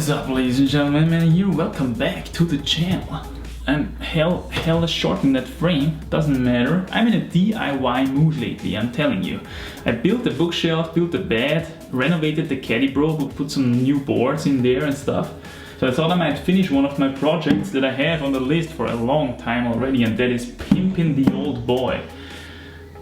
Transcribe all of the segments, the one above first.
What's up, ladies and gentlemen, man here, welcome back to the channel. I'm hella short in that frame, doesn't matter. I'm in a DIY mood lately, I'm telling you. I built a bookshelf, built a bed, renovated the caddy bro, put some new boards in there and stuff. So I thought I might finish one of my projects that I have on the list for a long time already, and that is pimping the old boy.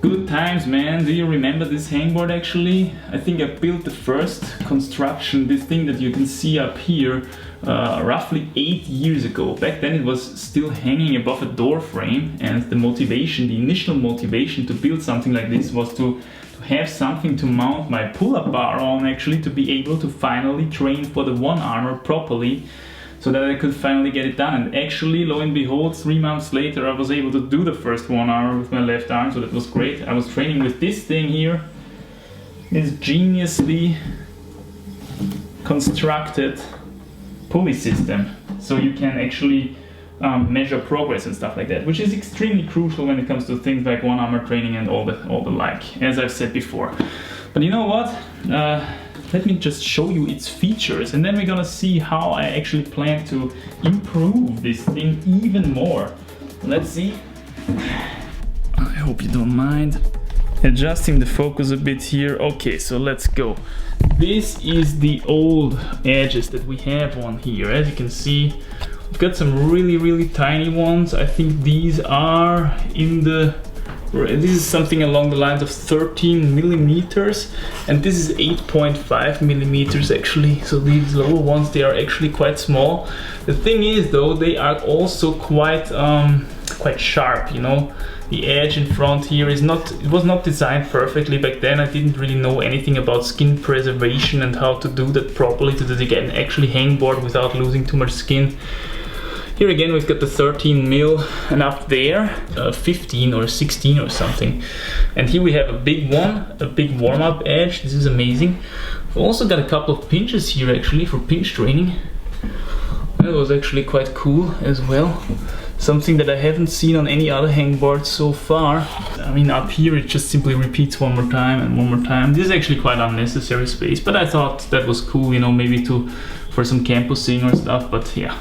Good times, man. Do you remember this hangboard actually? I think I built the first construction, this thing that you can see up here, roughly 8 years ago. Back then it was still hanging above a door frame, and the initial motivation to build something like this was to have something to mount my pull-up bar on, actually, to be able to finally train for the one armor properly, so that I could finally get it done. And actually, lo and behold, 3 months later I was able to do the first one armor with my left arm, so that was great. I was training with this thing here, this geniusly constructed pulley system, so you can actually measure progress and stuff like that, which is extremely crucial when it comes to things like one armor training and all the like, as I've said before. But you know what? Let me just show you its features, and then we're gonna see how I actually plan to improve this thing even more. Let's see. I hope you don't mind. Adjusting the focus a bit here. Okay, so let's go. This is the old edges that we have on here. As you can see, we've got some really tiny ones. I think these are this is something along the lines of 13 millimeters, and this is 8.5 millimeters actually. So these lower ones, they are actually quite small. The thing is though, they are also quite sharp, you know. The edge in front here it was not designed perfectly back then. I didn't really know anything about skin preservation and how to do that properly, so that you can actually hangboard without losing too much skin. Here again we've got the 13 mil, and up there 15 or 16 or something. And here we have a big one, a big warm-up edge. This is amazing. We've also got a couple of pinches here actually for pinch training. That was actually quite cool as well. Something that I haven't seen on any other hangboard so far. I mean, up here it just simply repeats one more time and one more time. This is actually quite unnecessary space, but I thought that was cool, you know, maybe for some campusing or stuff. But yeah,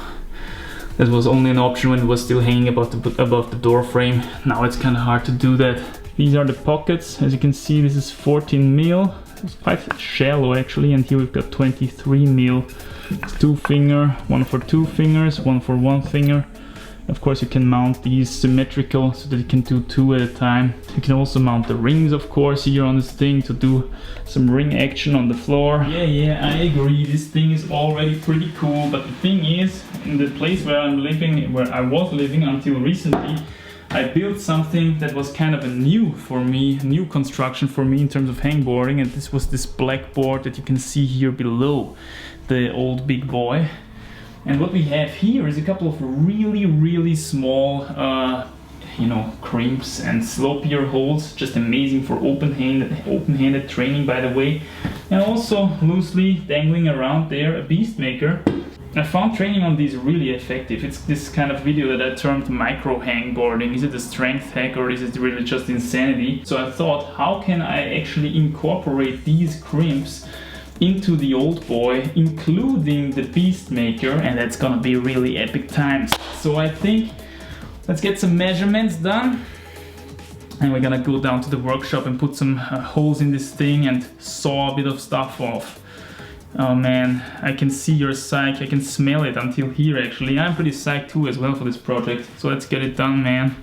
that was only an option when it was still hanging above the door frame. Now it's kind of hard to do that. These are the pockets. As you can see, this is 14 mil. It's quite shallow actually, and here we've got 23 mil. It's 2-finger, one for 2 fingers, one for 1 finger. Of course, you can mount these symmetrical so that you can do 2 at a time. You can also mount the rings, of course, here on this thing to do some ring action on the floor. Yeah, I agree. This thing is already pretty cool. But the thing is, in the place where I was living until recently, I built something that was kind of a new construction for me in terms of hangboarding. And this was this black board that you can see here below the old big boy. And what we have here is a couple of really small, you know, crimps and slopier holes. Just amazing for open-handed training, by the way. And also loosely dangling around there a beast maker. I found training on these really effective. It's this kind of video that I termed micro hangboarding. Is it a strength hack or is it really just insanity? So I thought, how can I actually incorporate these crimps into the old boy, including the beast maker, and that's gonna be really epic times. So I think let's get some measurements done, and we're gonna go down to the workshop and put some holes in this thing and saw a bit of stuff off. Oh man, I can see your psych, I can smell it until here actually. I'm pretty psyched too as well for this project, so let's get it done, man.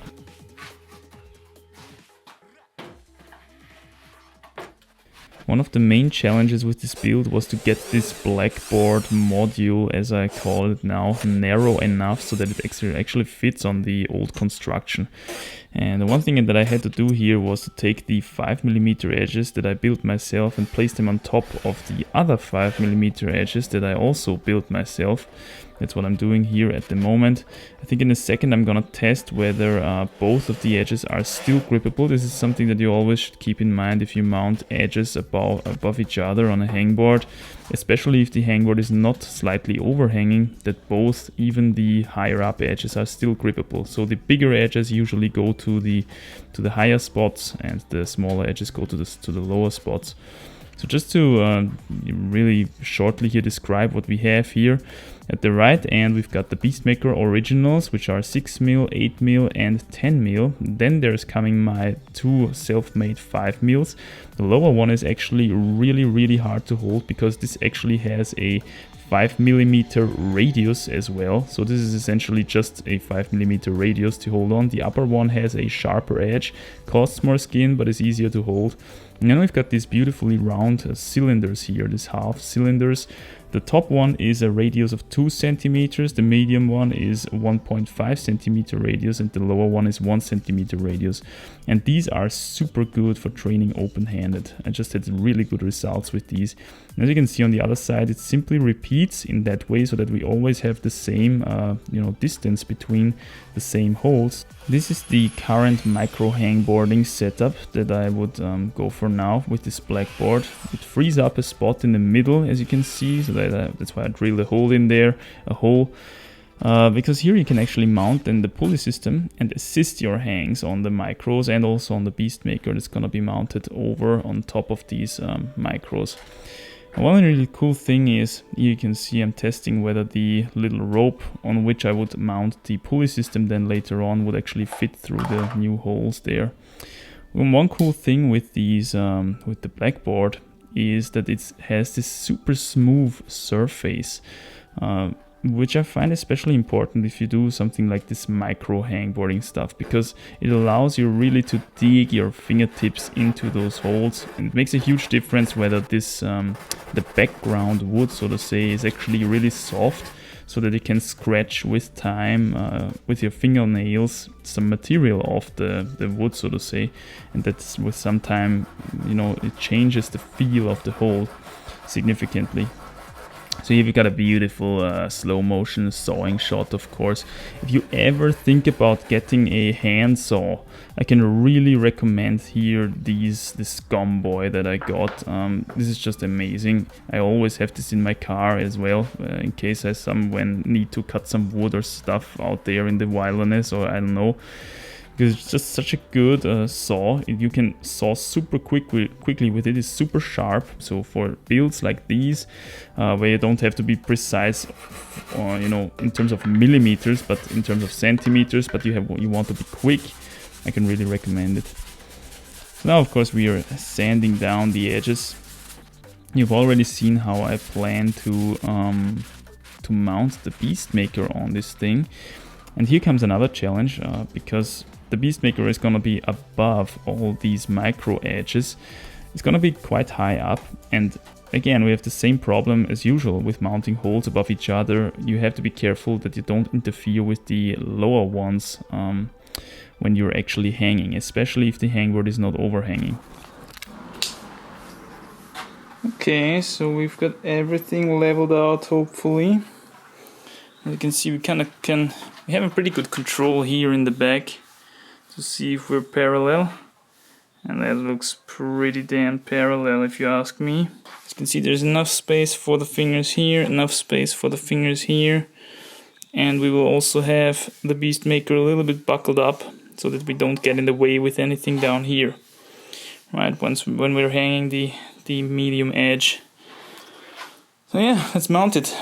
One of the main challenges with this build was to get this blackboard module, as I call it now, narrow enough so that it actually fits on the old construction. And the one thing that I had to do here was to take the 5mm edges that I built myself and place them on top of the other 5mm edges that I also built myself. That's what I'm doing here at the moment. I think in a second I'm gonna test whether both of the edges are still grippable. This is something that you always should keep in mind if you mount edges above each other on a hangboard, especially if the hangboard is not slightly overhanging, that both, even the higher up edges, are still grippable. So the bigger edges usually go to the higher spots and the smaller edges go to the lower spots. So just to really shortly here describe what we have here. At the right end, we've got the Beastmaker Originals, which are 6mm, 8mm, and 10mm. Then there's coming my two self-made 5mm. The lower one is actually really hard to hold because this actually has a 5mm radius as well. So this is essentially just a 5mm radius to hold on. The upper one has a sharper edge, costs more skin, but is easier to hold. And then we've got these beautifully round cylinders here, these half cylinders. The top one is a radius of 2 centimeters, the medium one is 1.5 centimeter radius, and the lower one is 1 centimeter radius. And these are super good for training open-handed. I just had really good results with these. And as you can see on the other side, it simply repeats in that way so that we always have the same distance between the same holes. This is the current micro hangboarding setup that I would go for now with this black board. It frees up a spot in the middle, as you can see, so that's why I drilled a hole in there, because here you can actually mount then the pulley system and assist your hangs on the micros and also on the Beastmaker that's gonna be mounted over on top of these micros. And one really cool thing is, you can see I'm testing whether the little rope on which I would mount the pulley system then later on would actually fit through the new holes there. And one cool thing with these, with the blackboard, is that it has this super smooth surface, which I find especially important if you do something like this micro hangboarding stuff, because it allows you really to dig your fingertips into those holes. And it makes a huge difference whether this the background wood, so to say, is actually really soft, so that you can scratch with time with your fingernails some material off the wood, so to say, and that's with some time, it changes the feel of the hole significantly. So here we got a beautiful slow motion sawing shot, of course. If you ever think about getting a hand saw, I can really recommend here this Gumboy that I got. This is just amazing. I always have this in my car as well, in case I somewhere need to cut some wood or stuff out there in the wilderness, or I don't know. Because it's just such a good saw. You can saw super quickly with it. It's super sharp. So for builds like these, where you don't have to be precise, in terms of millimeters, but in terms of centimeters, but you want to be quick, I can really recommend it. So now, of course, we are sanding down the edges. You've already seen how I plan to mount the Beastmaker on this thing, and here comes another challenge because the Beastmaker is going to be above all these micro edges. It's going to be quite high up, and again we have the same problem as usual with mounting holes above each other. You have to be careful that you don't interfere with the lower ones when you're actually hanging, especially if the hangboard is not overhanging. Okay, so we've got everything leveled out, hopefully. As you can see, we have a pretty good control here in the back to see if we're parallel, and that looks pretty damn parallel if you ask me. As you can see, there's enough space for the fingers here, enough space for the fingers here, and we will also have the Beastmaker a little bit buckled up so that we don't get in the way with anything down here, right, when we're hanging the medium edge. So yeah, let's mount it.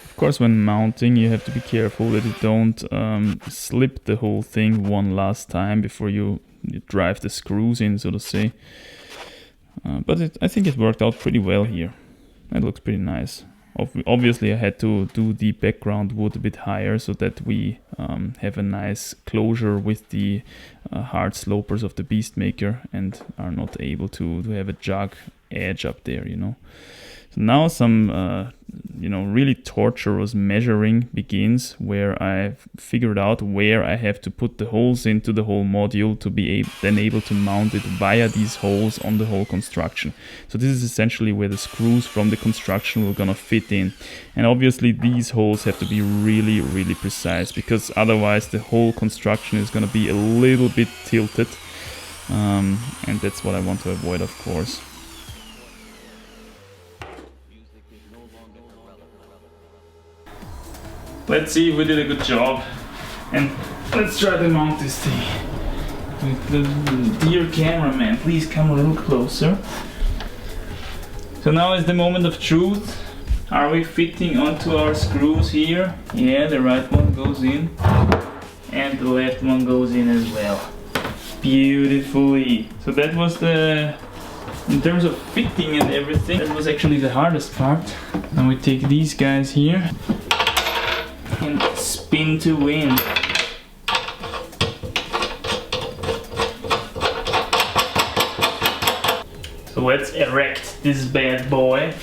Of course, when mounting, you have to be careful that you don't slip the whole thing one last time before you drive the screws in, so to say. But I think it worked out pretty well here. It looks pretty nice. Obviously, I had to do the background wood a bit higher so that we have a nice closure with the hard slopers of the Beastmaker and are not able to have a jug edge up there, So now some really torturous measuring begins, where I've figured out where I have to put the holes into the whole module to be then able to mount it via these holes on the whole construction. So this is essentially where the screws from the construction will gonna fit in. And obviously these holes have to be really precise, because otherwise the whole construction is gonna be a little bit tilted. And that's what I want to avoid, of course. Let's see if we did a good job, and let's try to mount this thing. Dear cameraman, please come a little closer. So now is the moment of truth. Are we fitting onto our screws here? Yeah, the right one goes in and the left one goes in as well. Beautifully. So that was in terms of fitting and everything, that was actually the hardest part. Now we take these guys here and spin to win. So let's erect this bad boy.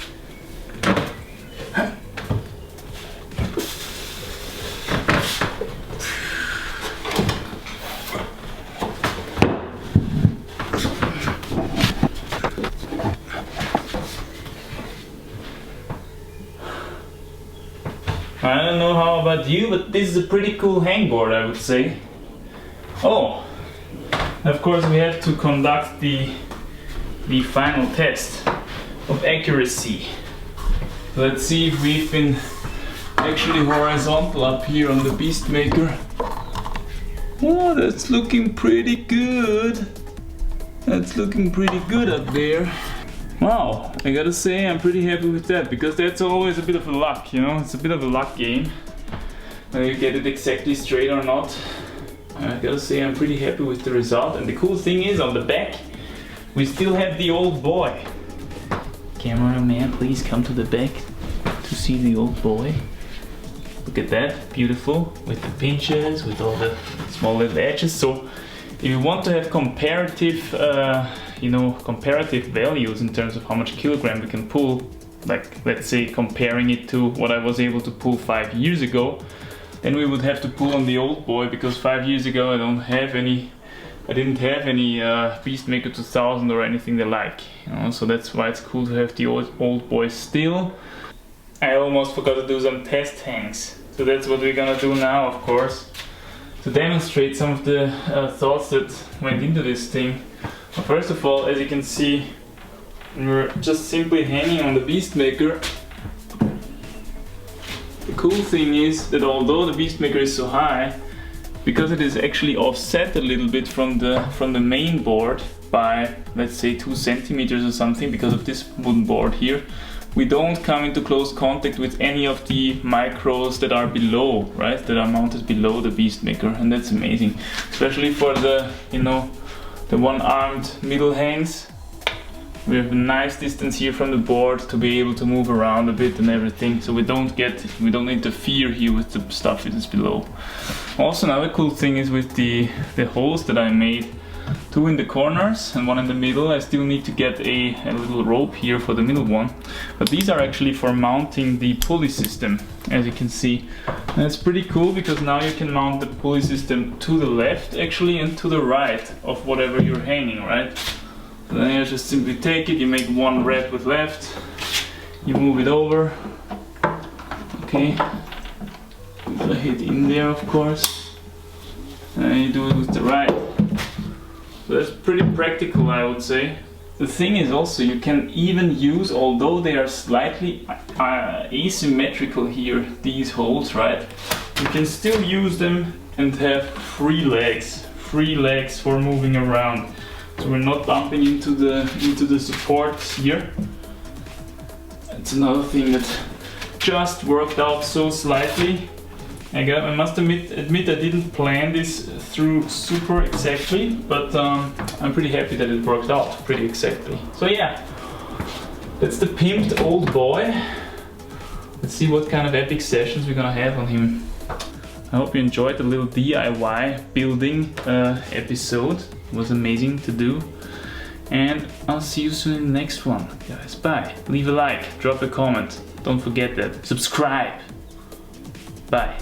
I don't know how about you, but this is a pretty cool hangboard, I would say. Oh, of course we have to conduct the final test of accuracy. Let's see if we've been actually horizontal up here on the Beastmaker. Oh, that's looking pretty good. That's looking pretty good up there. Wow, I gotta say I'm pretty happy with that, because that's always a bit of a luck, you know, it's a bit of a luck game. Whether you get it exactly straight or not. I gotta say I'm pretty happy with the result, and the cool thing is on the back we still have the old boy. Cameraman, please come to the back to see the old boy. Look at that, beautiful, with the pinches, with all the small little edges. So if you want to have comparative comparative values in terms of how much kilogram we can pull, like let's say comparing it to what I was able to pull 5 years ago, then we would have to pull on the old boy, because 5 years ago I didn't have any Beastmaker 2000 or anything they like, you know, so that's why it's cool to have the old boy still. I almost forgot to do some test hangs, so that's what we're gonna do now, of course, to demonstrate some of the thoughts that went into this thing. First of all, as you can see, we're just simply hanging on the Beastmaker. The cool thing is that although the Beastmaker is so high, because it is actually offset a little bit from the main board by, let's say, 2 centimeters or something, because of this wooden board here, we don't come into close contact with any of the micros that are below, right? That are mounted below the Beastmaker, and that's amazing, especially for the the one-armed middle hangs. We have a nice distance here from the board to be able to move around a bit and everything, so we don't interfere here with the stuff that is below. Also, another cool thing is with the holes that I made, 2 in the corners and 1 in the middle. I still need to get a little rope here for the middle one, but these are actually for mounting the pulley system, as you can see. And it's pretty cool, because now you can mount the pulley system to the left actually and to the right of whatever you're hanging, right? So then you just simply take it, you make 1 rep with left, you move it over, okay, you gotta hit in there of course, and you do it with the right. So that's pretty practical, I would say. The thing is also, you can even use, although they are slightly asymmetrical here, these holes, right? You can still use them and have free legs for moving around. So we're not bumping into the supports here. That's another thing that just worked out so slightly. I must admit I didn't plan this through super exactly, but I'm pretty happy that it worked out pretty exactly. So yeah, that's the pimped old boy. Let's see what kind of epic sessions we're gonna have on him. I hope you enjoyed the little DIY building episode. It was amazing to do. And I'll see you soon in the next one. Guys, bye. Leave a like, drop a comment. Don't forget that. Subscribe. Bye.